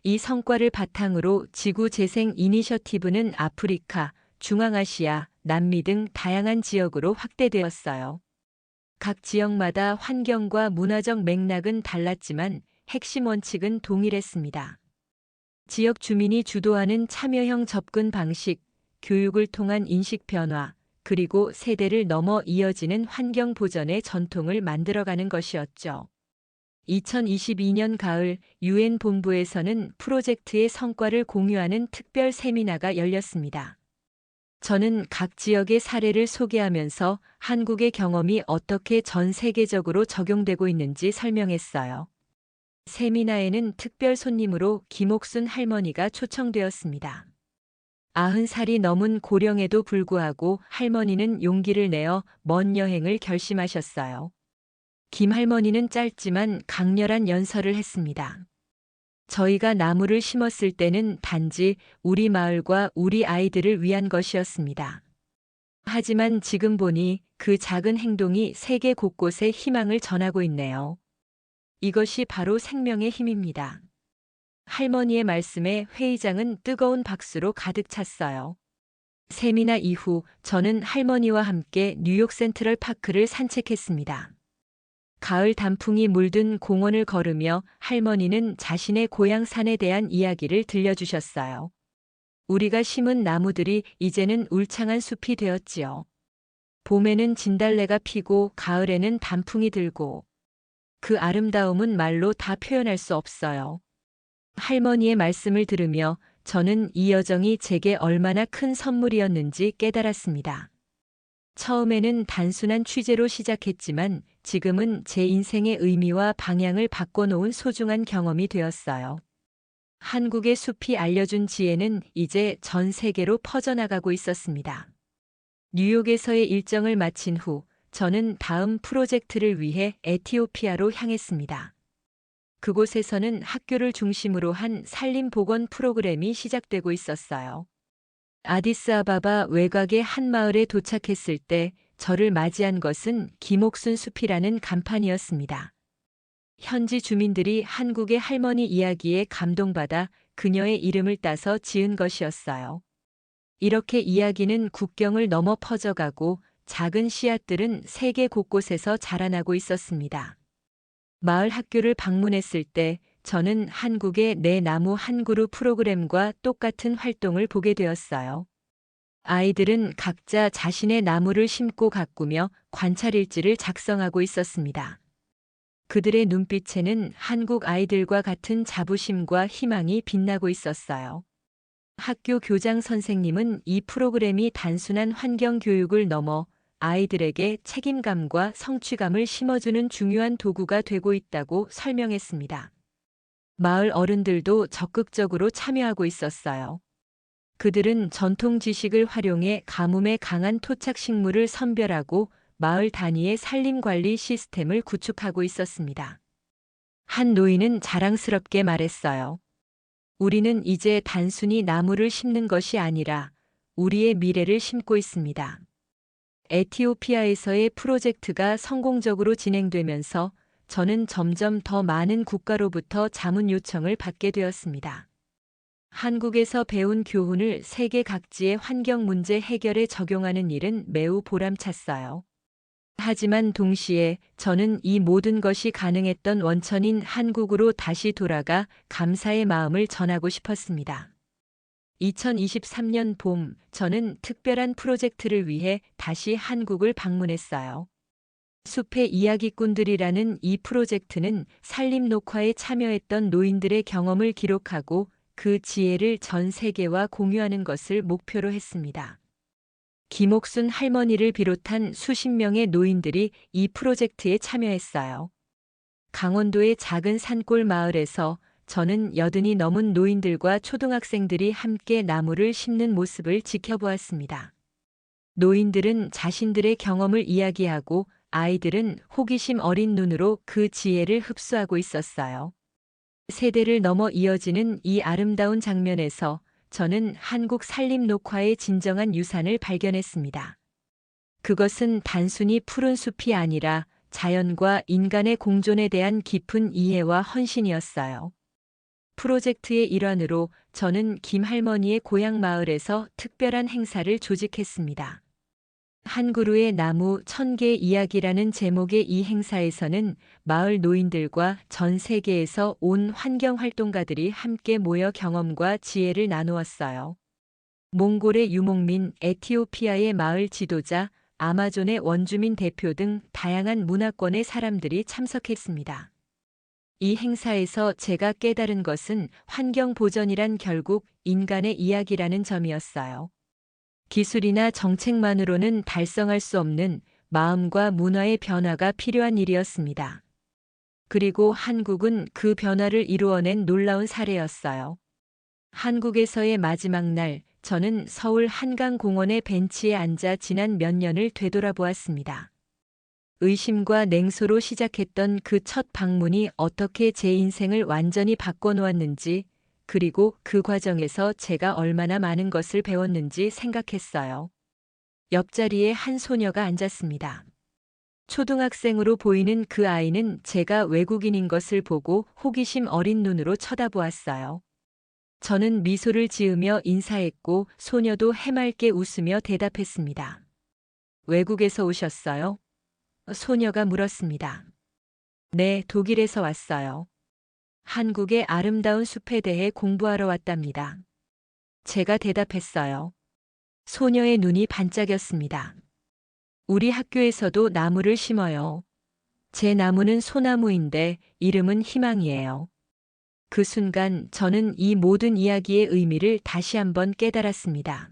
이 성과를 바탕으로 지구 재생 이니셔티브는 아프리카, 중앙아시아, 남미 등 다양한 지역으로 확대되었어요. 각 지역마다 환경과 문화적 맥락은 달랐지만 핵심 원칙은 동일했습니다. 지역 주민이 주도하는 참여형 접근 방식, 교육을 통한 인식 변화, 그리고 세대를 넘어 이어지는 환경 보전의 전통을 만들어가는 것이었죠. 2022년 가을 유엔 본부에서는 프로젝트의 성과를 공유하는 특별 세미나가 열렸습니다. 저는 각 지역의 사례를 소개하면서 한국의 경험이 어떻게 전 세계적으로 적용되고 있는지 설명했어요. 세미나에는 특별 손님으로 김옥순 할머니가 초청되었습니다. 90살이 넘은 고령에도 불구하고 할머니는 용기를 내어 먼 여행을 결심하셨어요. 김 할머니는 짧지만 강렬한 연설을 했습니다. 저희가 나무를 심었을 때는 단지 우리 마을과 우리 아이들을 위한 것이었습니다. 하지만 지금 보니 그 작은 행동이 세계 곳곳에 희망을 전하고 있네요. 이것이 바로 생명의 힘입니다. 할머니의 말씀에 회의장은 뜨거운 박수로 가득 찼어요. 세미나 이후 저는 할머니와 함께 뉴욕 센트럴 파크를 산책했습니다. 가을 단풍이 물든 공원을 걸으며 할머니는 자신의 고향 산에 대한 이야기를 들려주셨어요. 우리가 심은 나무들이 이제는 울창한 숲이 되었지요. 봄에는 진달래가 피고 가을에는 단풍이 들고 그 아름다움은 말로 다 표현할 수 없어요. 할머니의 말씀을 들으며 저는 이 여정이 제게 얼마나 큰 선물이었는지 깨달았습니다. 처음에는 단순한 취재로 시작했지만 지금은 제 인생의 의미와 방향을 바꿔놓은 소중한 경험이 되었어요. 한국의 숲이 알려준 지혜는 이제 전 세계로 퍼져나가고 있었습니다. 뉴욕에서의 일정을 마친 후 저는 다음 프로젝트를 위해 에티오피아로 향했습니다. 그곳에서는 학교를 중심으로 한 산림 복원 프로그램이 시작되고 있었어요. 아디스아바바 외곽의 한 마을에 도착했을 때 저를 맞이한 것은 김옥순 숲이라는 간판이었습니다. 현지 주민들이 한국의 할머니 이야기에 감동받아 그녀의 이름을 따서 지은 것이었어요. 이렇게 이야기는 국경을 넘어 퍼져가고 작은 씨앗들은 세계 곳곳에서 자라나고 있었습니다. 마을 학교를 방문했을 때 저는 한국의 내 나무 한 그루 프로그램과 똑같은 활동을 보게 되었어요. 아이들은 각자 자신의 나무를 심고 가꾸며 관찰일지를 작성하고 있었습니다. 그들의 눈빛에는 한국 아이들과 같은 자부심과 희망이 빛나고 있었어요. 학교 교장 선생님은 이 프로그램이 단순한 환경 교육을 넘어 아이들에게 책임감과 성취감을 심어주는 중요한 도구가 되고 있다고 설명했습니다. 마을 어른들도 적극적으로 참여하고 있었어요. 그들은 전통 지식을 활용해 가뭄에 강한 토착 식물을 선별하고 마을 단위의 산림 관리 시스템을 구축하고 있었습니다. 한 노인은 자랑스럽게 말했어요. 우리는 이제 단순히 나무를 심는 것이 아니라 우리의 미래를 심고 있습니다. 에티오피아에서의 프로젝트가 성공적으로 진행되면서 저는 점점 더 많은 국가로부터 자문 요청을 받게 되었습니다. 한국에서 배운 교훈을 세계 각지의 환경 문제 해결에 적용하는 일은 매우 보람찼어요. 하지만 동시에 저는 이 모든 것이 가능했던 원천인 한국으로 다시 돌아가 감사의 마음을 전하고 싶었습니다. 2023년 봄, 저는 특별한 프로젝트를 위해 다시 한국을 방문했어요. 숲의 이야기꾼들이라는 이 프로젝트는 산림 녹화에 참여했던 노인들의 경험을 기록하고 그 지혜를 전 세계와 공유하는 것을 목표로 했습니다. 김옥순 할머니를 비롯한 수십 명의 노인들이 이 프로젝트에 참여했어요. 강원도의 작은 산골 마을에서 저는 80이 넘은 노인들과 초등학생들이 함께 나무를 심는 모습을 지켜보았습니다. 노인들은 자신들의 경험을 이야기하고 아이들은 호기심 어린 눈으로 그 지혜를 흡수하고 있었어요. 세대를 넘어 이어지는 이 아름다운 장면에서 저는 한국 산림 녹화의 진정한 유산을 발견했습니다. 그것은 단순히 푸른 숲이 아니라 자연과 인간의 공존에 대한 깊은 이해와 헌신이었어요. 프로젝트의 일환으로 저는 김 할머니의 고향 마을에서 특별한 행사를 조직했습니다. 한 그루의 나무 1000개의 이야기라는 제목의 이 행사에서는 마을 노인들과 전 세계에서 온 환경활동가들이 함께 모여 경험과 지혜를 나누었어요. 몽골의 유목민, 에티오피아의 마을 지도자, 아마존의 원주민 대표 등 다양한 문화권의 사람들이 참석했습니다. 이 행사에서 제가 깨달은 것은 환경 보전이란 결국 인간의 이야기라는 점이었어요. 기술이나 정책만으로는 달성할 수 없는 마음과 문화의 변화가 필요한 일이었습니다. 그리고 한국은 그 변화를 이루어낸 놀라운 사례였어요. 한국에서의 마지막 날, 저는 서울 한강공원의 벤치에 앉아 지난 몇 년을 되돌아보았습니다. 의심과 냉소로 시작했던 그 첫 방문이 어떻게 제 인생을 완전히 바꿔놓았는지, 그리고 그 과정에서 제가 얼마나 많은 것을 배웠는지 생각했어요. 옆자리에 한 소녀가 앉았습니다. 초등학생으로 보이는 그 아이는 제가 외국인인 것을 보고 호기심 어린 눈으로 쳐다보았어요. 저는 미소를 지으며 인사했고 소녀도 해맑게 웃으며 대답했습니다. 외국에서 오셨어요? 소녀가 물었습니다. 네, 독일에서 왔어요. 한국의 아름다운 숲에 대해 공부하러 왔답니다. 제가 대답했어요. 소녀의 눈이 반짝였습니다. 우리 학교에서도 나무를 심어요. 제 나무는 소나무인데 이름은 희망이에요. 그 순간 저는 이 모든 이야기의 의미를 다시 한번 깨달았습니다.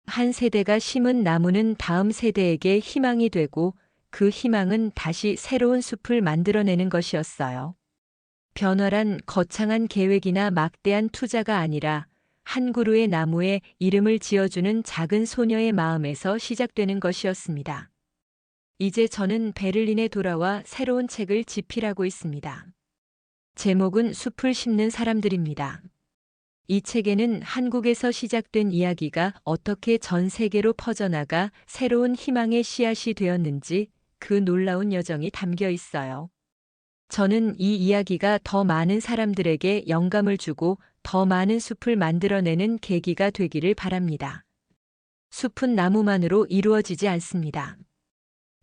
한 세대가 심은 나무는 다음 세대에게 희망이 되고 그 희망은 다시 새로운 숲을 만들어내는 것이었어요. 변화란 거창한 계획이나 막대한 투자가 아니라 한 그루의 나무에 이름을 지어주는 작은 소녀의 마음에서 시작되는 것이었습니다. 이제 저는 베를린에 돌아와 새로운 책을 집필하고 있습니다. 제목은 숲을 심는 사람들입니다. 이 책에는 한국에서 시작된 이야기가 어떻게 전 세계로 퍼져나가 새로운 희망의 씨앗이 되었는지 그 놀라운 여정이 담겨 있어요. 저는 이 이야기가 더 많은 사람들에게 영감을 주고 더 많은 숲을 만들어내는 계기가 되기를 바랍니다. 숲은 나무만으로 이루어지지 않습니다.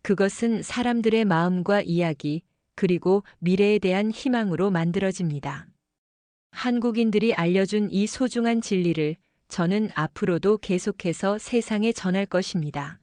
그것은 사람들의 마음과 이야기, 그리고 미래에 대한 희망으로 만들어집니다. 한국인들이 알려준 이 소중한 진리를 저는 앞으로도 계속해서 세상에 전할 것입니다.